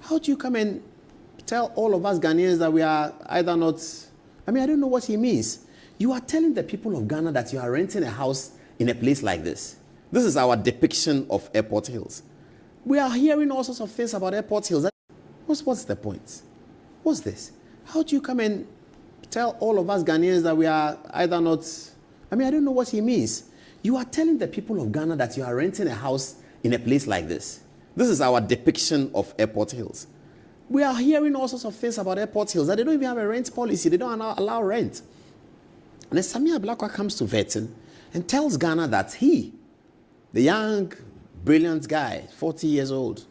How do you come and tell all of us Ghanaians that we are either not... I mean, I don't know what he means. You are telling the people of Ghana that you are renting a house in a place like this. This is our depiction of Airport Hills. We are hearing all sorts of things about Airport Hills. What's the point? What's this? How do you come and tell all of us Ghanaians that we are either not... I mean, I don't know what he means. You are telling the people of Ghana that you are renting a house in a place like this. This is our depiction of Airport Hills. We are hearing all sorts of things about Airport Hills that they don't even have a rent policy. They don't allow rent. And then Sammy Ablakwa comes to Vetting and tells Ghana that he, the young, brilliant guy, 40 years old,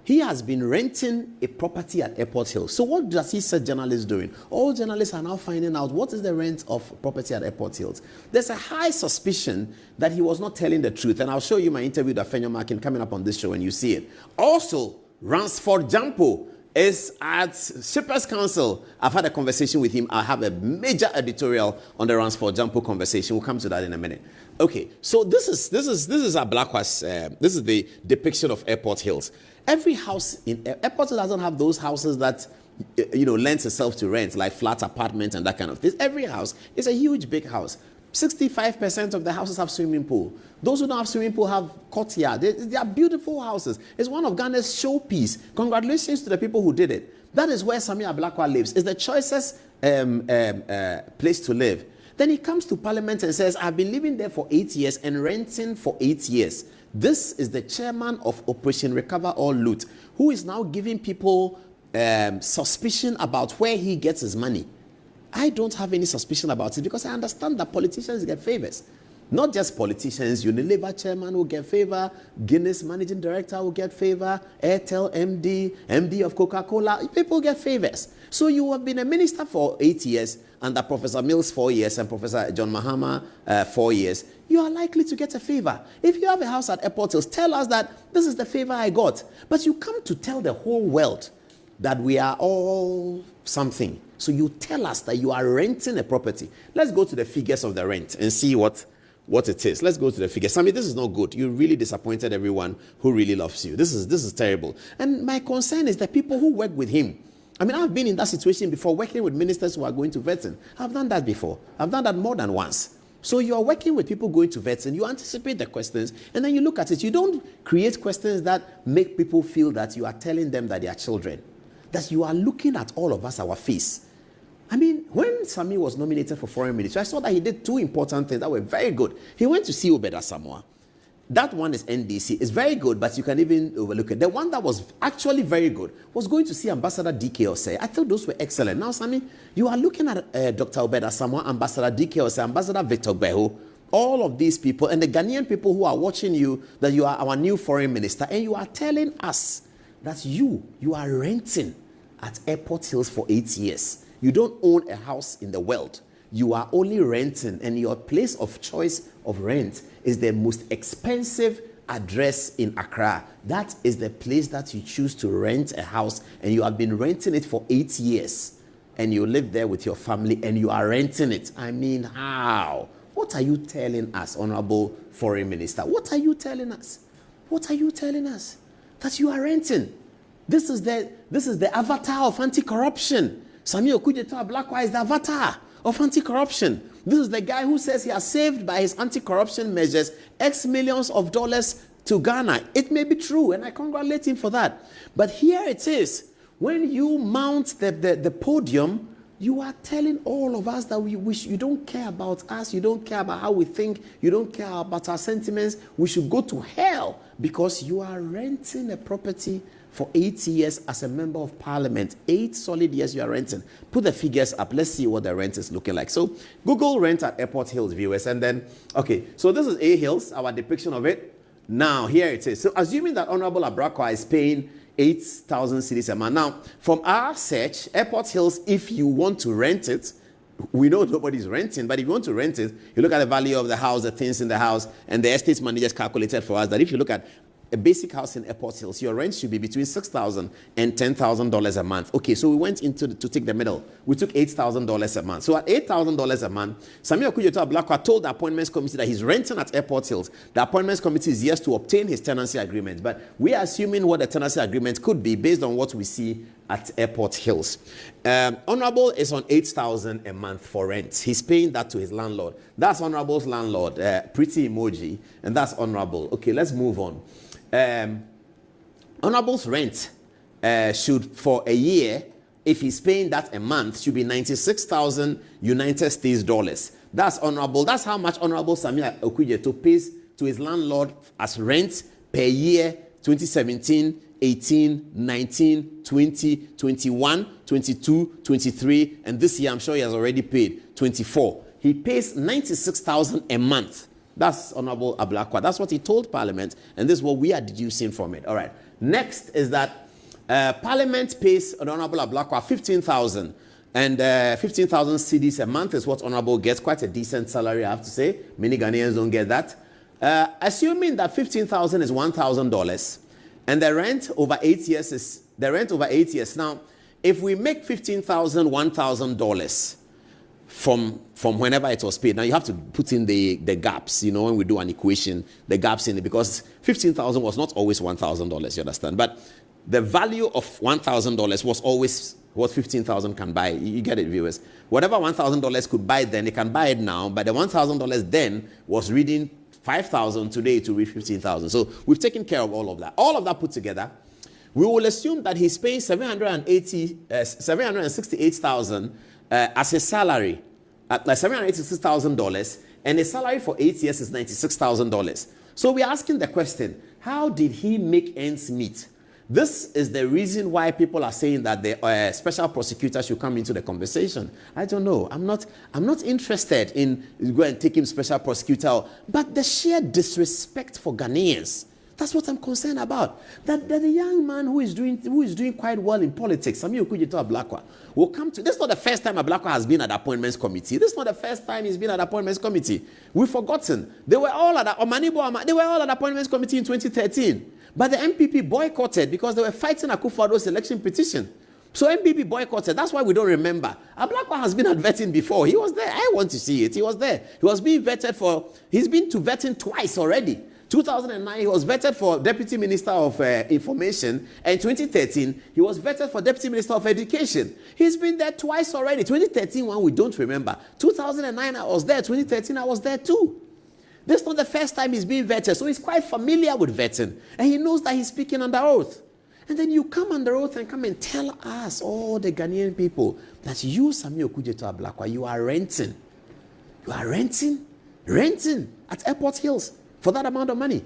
he has been renting a property at Airport Hills. So what does he say journalists doing? All journalists are now finding out what is the rent of property at Airport Hills. There's a high suspicion that he was not telling the truth. And I'll show you my interview with Afenyo Markin coming up on this show and you see it. Also, Ransford Jampo is at Shippers Council. I've had a conversation with him. I'll have a major editorial on the Ransford Jampo conversation. We'll come to that in a minute. Okay, so this is Ablakwa's, this is the depiction of Airport Hills. Every house in Airport Hills doesn't have those houses that, lends itself to rent, like flat apartments and that kind of thing. Every house is a huge, big house. 65% of the houses have swimming pool. Those who don't have swimming pool have courtyard. They are beautiful houses. It's one of Ghana's showpiece. Congratulations to the people who did it. That is where Sammy Ablakwa lives. It's the choicest place to live. Then he comes to Parliament and says, I've been living there for 8 years and renting for 8 years. This is the chairman of Operation Recover or Loot, who is now giving people suspicion about where he gets his money. I don't have any suspicion about it because I understand that politicians get favors. Not just politicians, Unilever chairman will get favor, Guinness managing director will get favor, Airtel MD of Coca-Cola, people get favors. So you have been a minister for 8 years, under Professor Mills 4 years and Professor John Mahama 4 years. You are likely to get a favor. If you have a house at Airport Hills, tell us that this is the favor I got. But you come to tell the whole world that we are all something. So you tell us that you are renting a property. Let's go to the figures of the rent and see what it is. Let's go to the figures. Sammy, this is not good. You really disappointed everyone who really loves you. This is terrible. And my concern is the people who work with him. I mean, I've been in that situation before, working with ministers who are going to Vetting. I've done that before. I've done that more than once. So you are working with people going to Vetting, you anticipate the questions, and then you look at it. You don't create questions that make people feel that you are telling them that they are children, that you are looking at all of us, our face. I mean, when Sammy was nominated for foreign ministry, I saw that he did two important things that were very good. He went to see Obed Asamoah. That one is NDC. It's very good, but you can even overlook it. The one that was actually very good was going to see Ambassador Exp0sed. I thought those were excellent. Now, Sammy, you are looking at Dr. Obed Asamoah, Ambassador Exp0sed, Ambassador Victor Beho, all of these people, and the Ghanaian people who are watching you, that you are our new foreign minister, and you are telling us that you are renting at Airport Hills for 8 years. You don't own a house in the world. You are only renting, and your place of choice of rent is the most expensive address in Accra. That is the place that you choose to rent a house, and you have been renting it for 8 years, and you live there with your family, and you are renting it. I mean, how? What are you telling us, Honorable Foreign Minister? What are you telling us? What are you telling us? That you are renting. This is the avatar of anti-corruption. Sammy OKUDZETO Ablakwa is the avatar of anti-corruption. This is the guy who says he has saved by his anti-corruption measures X millions of dollars to Ghana. It may be true, and I congratulate him for that. But here it is. When you mount the podium, you are telling all of us that you don't care about us, you don't care about how we think, you don't care about our sentiments. We should go to hell because you are renting a property for 8 years as a member of parliament. 8 solid years you are renting. Put the figures up. Let's see what the rent is looking like. So Google rent at Airport Hills, viewers. And then, okay, so this is A Hills, our depiction of it. Now, here it is. So assuming that Honorable Ablakwa is paying 8,000 cedis a month. Now, from our search, Airport Hills, if you want to rent it, we know nobody's renting, but if you want to rent it, you look at the value of the house, the things in the house, and the estate managers calculated for us that if you look at a basic house in Airport Hills, your rent should be between $6,000 and $10,000 a month. Okay, so we went into to take the middle. We took $8,000 a month. So at $8,000 a month, Samuel OKUDZETO Ablakwa told the appointments committee that he's renting at Airport Hills. The appointments committee is yes to obtain his tenancy agreement, but we are assuming what the tenancy agreement could be based on what we see at Airport Hills. Honorable is on $8,000 a month for rent. He's paying that to his landlord. That's Honorable's landlord, pretty emoji, and that's Honorable. Okay, let's move on. Honorable's rent should, for a year, if he's paying that a month, should be 96,000 United States dollars. That's Honorable. That's how much Honorable Samuel OKUDZETO pays to his landlord as rent per year, 2017, 18, 19, 20, 21, 22, 23, and this year I'm sure he has already paid 24. He pays 96,000 a month. That's Honorable Ablakwa. That's what he told Parliament, and this is what we are deducing from it. All right. Next is that Parliament pays Honorable Ablakwa 15,000, and 15,000 cedis a month is what Honorable gets. Quite a decent salary, I have to say. Many Ghanaians don't get that. Assuming that 15,000 is $1,000, and the rent over 8 years is Now, if we make 15,000 $1,000 from whenever it was paid. Now you have to put in the gaps, you know, when we do an equation, the gaps in it, because 15,000 was not always $1,000, you understand? But the value of $1,000 was always what 15,000 can buy. You get it, viewers? Whatever $1,000 could buy then, it can buy it now, but the $1,000 then was reading 5,000 today to read 15,000. So we've taken care of all of that. All of that put together, we will assume that he's paying $768,000 as his salary, at $786,000, and his salary for 8 years is $96,000. So we're asking the question, how did he make ends meet? This is the reason why people are saying that the special prosecutor should come into the conversation. I don't know. I'm not interested in going and take him special prosecutor, but the sheer disrespect for Ghanaians. That's what I'm concerned about. That the young man who is doing quite well in politics, Samuel OKUDZETO Ablakwa, will come to. This is not the first time Ablakwa has been at appointments committee. This is not the first time he's been at appointments committee. We've forgotten. They were all at appointments committee in 2013. But the MPP boycotted because they were fighting Akufo-Addo's election petition. So MPP boycotted. That's why we don't remember. Ablakwa has been at vetting before. He was there. I want to see it. He was there. He was being vetted for. He's been to vetting twice already. 2009, he was vetted for Deputy Minister of Information, and 2013, he was vetted for Deputy Minister of Education. He's been there twice already. 2013, one we don't remember. 2009, I was there. 2013, I was there too. This is not the first time he's being vetted, so he's quite familiar with vetting, and he knows that he's speaking under oath. And then you come under oath and come and tell us, all the Ghanaian people, that you, Samuel OKUDZETO Ablakwa, you are renting. You are renting at Airport Hills for that amount of money.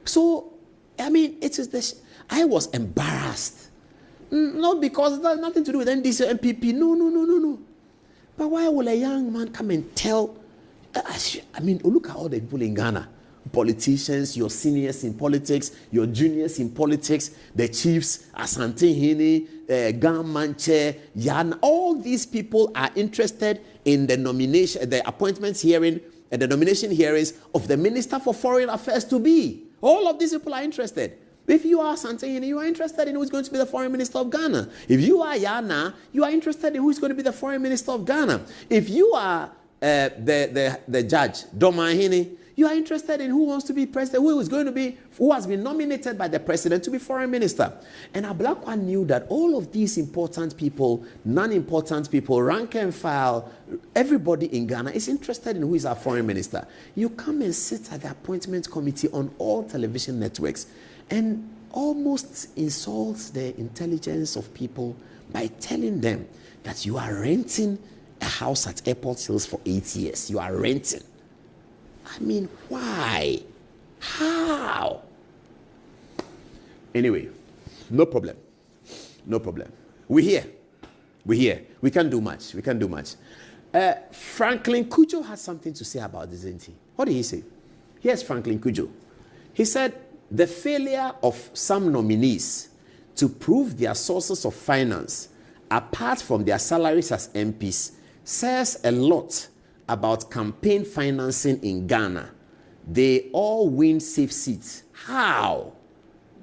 So, I mean, it is this. I was embarrassed. Not because it has nothing to do with NDC or MPP. No. But why will a young man come and tell? I mean, look at all the people in Ghana. Politicians, your seniors in politics, your juniors in politics, the chiefs, Asante Hene, Gamanche, Yan, all these people are interested in the nomination, the appointments hearing, and the nomination hearings of the Minister for Foreign Affairs to be. All of these people are interested. If you are Santayini, you are interested in who is going to be the Foreign Minister of Ghana. If you are Yana, you are interested in who is going to be the Foreign Minister of Ghana. If you are the judge, Domahini, you are interested in who wants to be president, who has been nominated by the president to be foreign minister. And Ablakwa knew that all of these important people, non-important people, rank and file, everybody in Ghana is interested in who is our foreign minister. You come and sit at the appointment committee on all television networks and almost insults the intelligence of people by telling them that you are renting a house at Airport Hills for 8 years. You are renting. I mean, why? How? Anyway, no problem. We're here. We can't do much. Franklin Cudjoe had something to say about this, didn't he? What did he say? Here's Franklin Cudjoe. He said, the failure of some nominees to prove their sources of finance apart from their salaries as MPs says a lot about campaign financing in Ghana. They all win safe seats. How?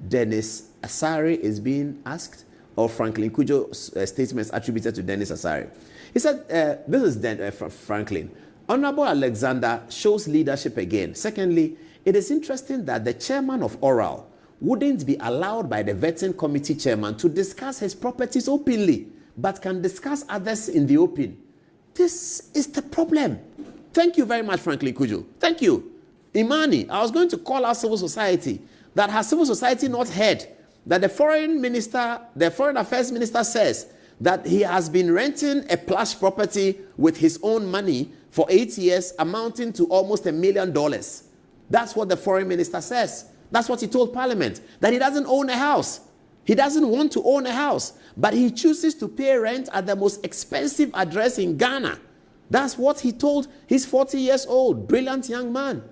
Dennis Asare is being asked, or Franklin Cudjoe's statements attributed to Dennis Asare. He said, this is Franklin. Honorable Alexander shows leadership again. Secondly, it is interesting that the chairman of Oral wouldn't be allowed by the vetting committee chairman to discuss his properties openly, but can discuss others in the open. This is the problem. Thank you very much, Franklin Cudjoe. Thank you. Imani, I was going to call out civil society. That has civil society not heard that the foreign affairs minister says that he has been renting a plush property with his own money for 8 years, amounting to almost $1 million. That's what the foreign minister says. That's what he told Parliament, that he doesn't own a house. He doesn't want to own a house, but he chooses to pay rent at the most expensive address in Ghana. That's what he told. He's 40 years old, brilliant young man.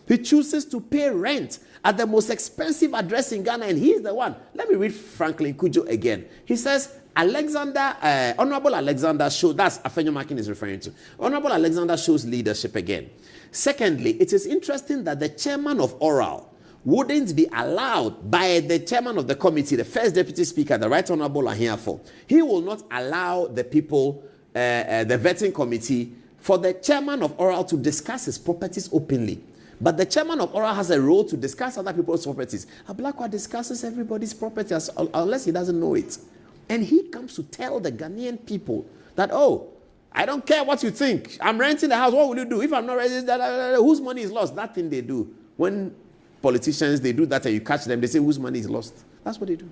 He chooses to pay rent at the most expensive address in Ghana, and he's the one. Let me read Franklin Cudjoe again. He says, Honorable Alexander shows, that's Afenyo Makin is referring to. Honorable Alexander shows leadership again. Secondly, it is interesting that the chairman of Oral wouldn't be allowed by the chairman of the committee, the first deputy speaker, the Right Honorable Ahiafo. He will not allow the people, the vetting committee, for the chairman of Oral to discuss his properties openly. But the chairman of Oral has a role to discuss other people's properties. Ablakwa discusses everybody's properties unless he doesn't know it. And he comes to tell the Ghanaian people that, oh, I don't care what you think. I'm renting the house. What will you do? If I'm not registered, whose money is lost? That thing they do. When politicians, they do that and you catch them, they say, whose money is lost? That's what they do.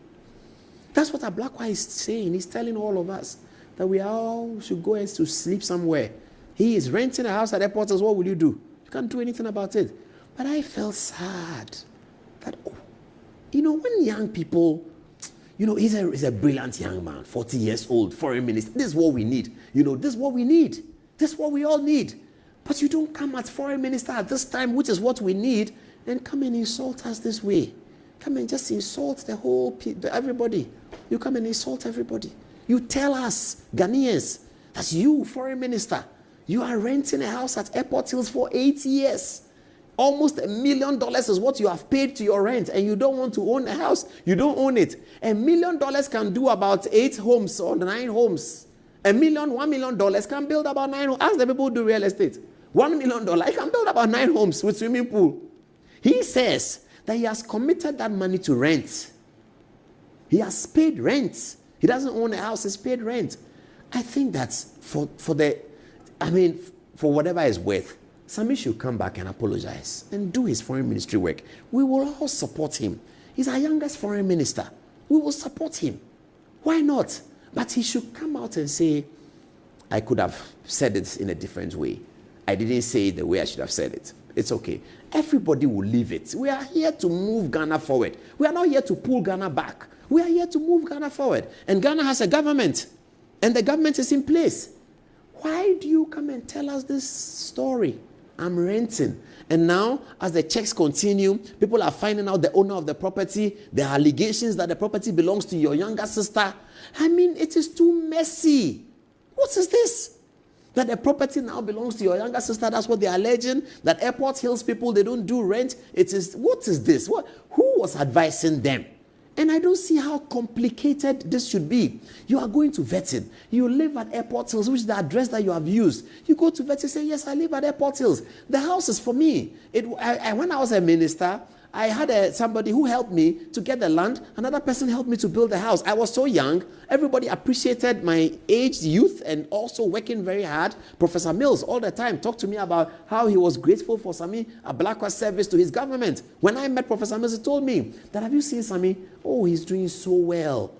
That's what Ablakwa is saying. He's telling all of us that we all should go to sleep somewhere. He is renting a house at airports. What will you do? You can't do anything about it. But I felt sad that, when young people, he's a brilliant young man, 40 years old, foreign minister. This is what we need. This is what we need. This is what we all need. But you don't come as foreign minister at this time, which is what we need, and come and insult us this way. Come and just insult the whole everybody. You come and insult everybody. You tell us, Ghanaians, that's you, foreign minister. You are renting a house at Airport Hills for 8 years. Almost $1 million is what you have paid to your rent, and you don't want to own a house. You don't own it. $1 million can do about 8 homes or 9 homes. $1 million can build about 9 homes. Ask the people who do real estate. $1 million, I can build about 9 homes with swimming pool. He says that he has committed that money to rent. He has paid rent. He doesn't own a house, he's paid rent. I think that's for whatever it's worth, Sami should come back and apologize and do his foreign ministry work. We will all support him. He's our youngest foreign minister. We will support him. Why not? But he should come out and say, I could have said it in a different way. I didn't say it the way I should have said it. It's okay. Everybody will leave it. We are here to move Ghana forward. We are not here to pull Ghana back. We are here to move Ghana forward. And Ghana has a government. And the government is in place. Why do you come and tell us this story? I'm renting. And now, as the checks continue, people are finding out the owner of the property. There are allegations that the property belongs to your younger sister. It is too messy. What is this? That the property now belongs to your younger sister. That's what they're alleging. That Airport Hills people, they don't do rent. What is this? Who was advising them? And I don't see how complicated this should be. You are going to vetting. You live at Airport Hills, which is the address that you have used. You go to vetting, say, yes, I live at Airport Hills. The house is for me. When I was a minister, I had somebody who helped me to get the land. Another person helped me to build the house. I was so young. Everybody appreciated my age, youth, and also working very hard. Professor Mills all the time talked to me about how he was grateful for Sami Ablakwa's service to his government. When I met Professor Mills, he told me that, have you seen Sami? Oh, he's doing so well.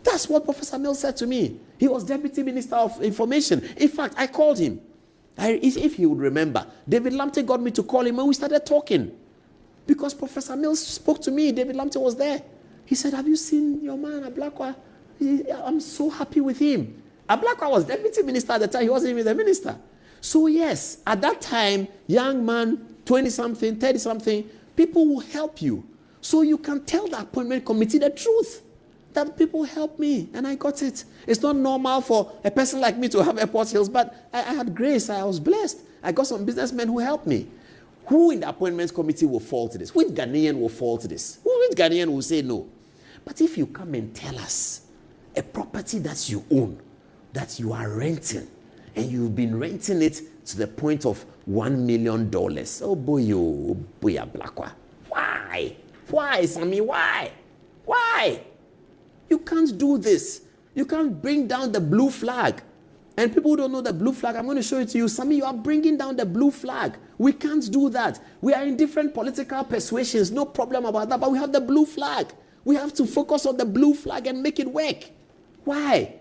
That's what Professor Mills said to me. He was Deputy Minister of Information. In fact, I called him. If he would remember, David Lamptey got me to call him and we started talking. Because Professor Mills spoke to me, David Lamptey was there. He said, have you seen your man, Ablakwa? I'm so happy with him. Ablakwa was deputy minister at the time. He wasn't even the minister. So yes, at that time, young man, 20-something, 30-something, people will help you. So you can tell the appointment committee the truth. That people helped me, and I got it. It's not normal for a person like me to have Airport Hills, but I had grace. I was blessed. I got some businessmen who helped me. Who in the appointments committee will fall to this? Which Ghanaian will fall to this? Which Ghanaian will say no? But if you come and tell us a property that you own, that you are renting, and you've been renting it to the point of $1 million, oh boy, Ablakwa. Why? Why, Sammy? Why? Why? You can't do this. You can't bring down the blue flag. And people who don't know the blue flag, I'm going to show it to you. Sammy, you are bringing down the blue flag. We can't do that. We are in different political persuasions. No problem about that. But we have the blue flag. We have to focus on the blue flag and make it work. Why?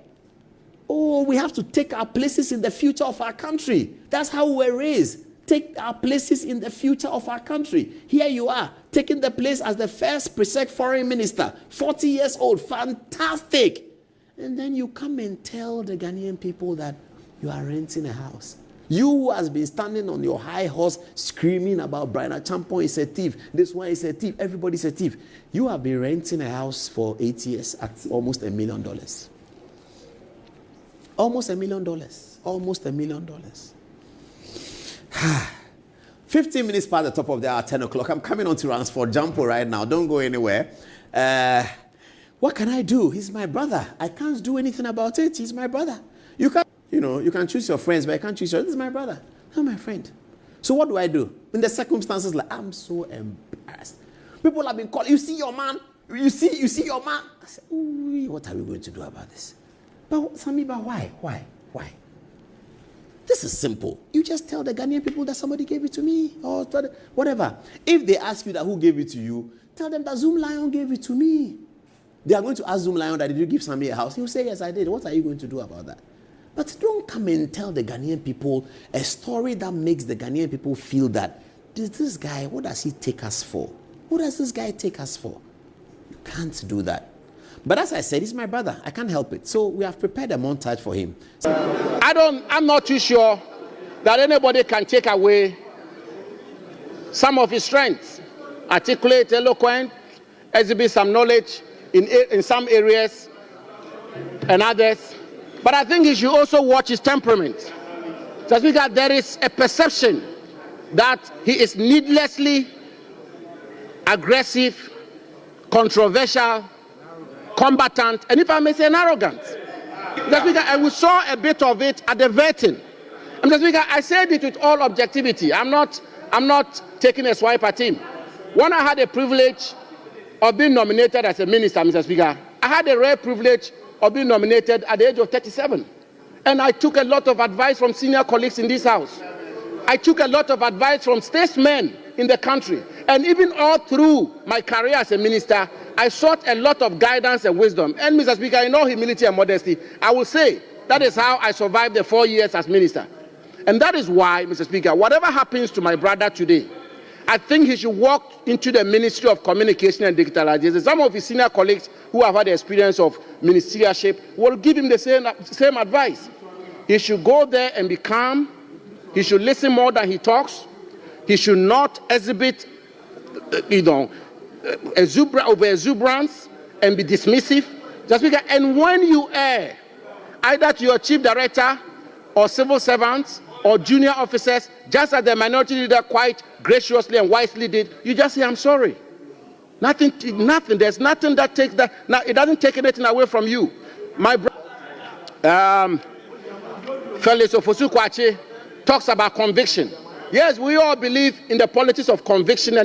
Oh, we have to take our places in the future of our country. That's how we were raised. Take our places in the future of our country. Here you are, taking the place as the first Exp0sed foreign minister, 40 years old, fantastic. And then you come and tell the Ghanaian people that you are renting a house. You who has been standing on your high horse screaming about Brian Champon is a thief, this one is a thief, everybody's a thief. You have been renting a house for 8 years at almost $1 million. Almost $1 million. Almost $1 million. 15 minutes past the top of the hour, 10 o'clock. I'm coming on to Ransford Jampo right now. Don't go anywhere. What can I do? He's my brother. I can't do anything about it. He's my brother. You can choose your friends, but I can't choose your. This is my brother. Not my friend. So what do I do? In the circumstances, like, I'm so embarrassed. People have been calling, you see your man? You see your man? I said, ooh, what are we going to do about this? But Sammy, why? Why? This is simple. You just tell the Ghanaian people that somebody gave it to me or whatever. If they ask you that who gave it to you, tell them that Zoom Lion gave it to me. They are going to ask Zoom Lion that did you give Sammy a house? He'll say, yes, I did. What are you going to do about that? But don't come and tell the Ghanaian people a story that makes the Ghanaian people feel that this guy, what does he take us for? What does this guy take us for? You can't do that. But as I said, he's my brother. I can't help it. So we have prepared a montage for him. I'm not too sure that anybody can take away some of his strengths. Articulate, eloquent, exhibit some knowledge in some areas and others. But I think he should also watch his temperament. Just because there is a perception that he is needlessly aggressive, controversial, combatant, and if I may say, an arrogant. And we saw a bit of it at the vetting. I said it with all objectivity. I'm not taking a swipe at him. When I had the privilege of being nominated as a minister, Mr. Speaker, I had a rare privilege of being nominated at the age of 37. And I took a lot of advice from senior colleagues in this house. I took a lot of advice from statesmen in the country. And even all through my career as a minister, I sought a lot of guidance and wisdom. And Mr. Speaker, in all humility and modesty, I will say that is how I survived the 4 years as minister. And that is why, Mr. Speaker, whatever happens to my brother today, I think he should walk into the Ministry of Communication and Digitalization. Some of his senior colleagues who have had the experience of ministerialship will give him the same advice. He should go there and be calm. He should listen more than he talks. He should not exhibit, exuberance and be dismissive. And when you err, either to your chief director or civil servants or junior officers, just as the minority leader quite graciously and wisely did, you just say, I'm sorry. Nothing. There's nothing that takes that. Now, it doesn't take anything away from you. My brother, Felix Ofosu-Kwakye talks about conviction. Yes, we all believe in the politics of conviction and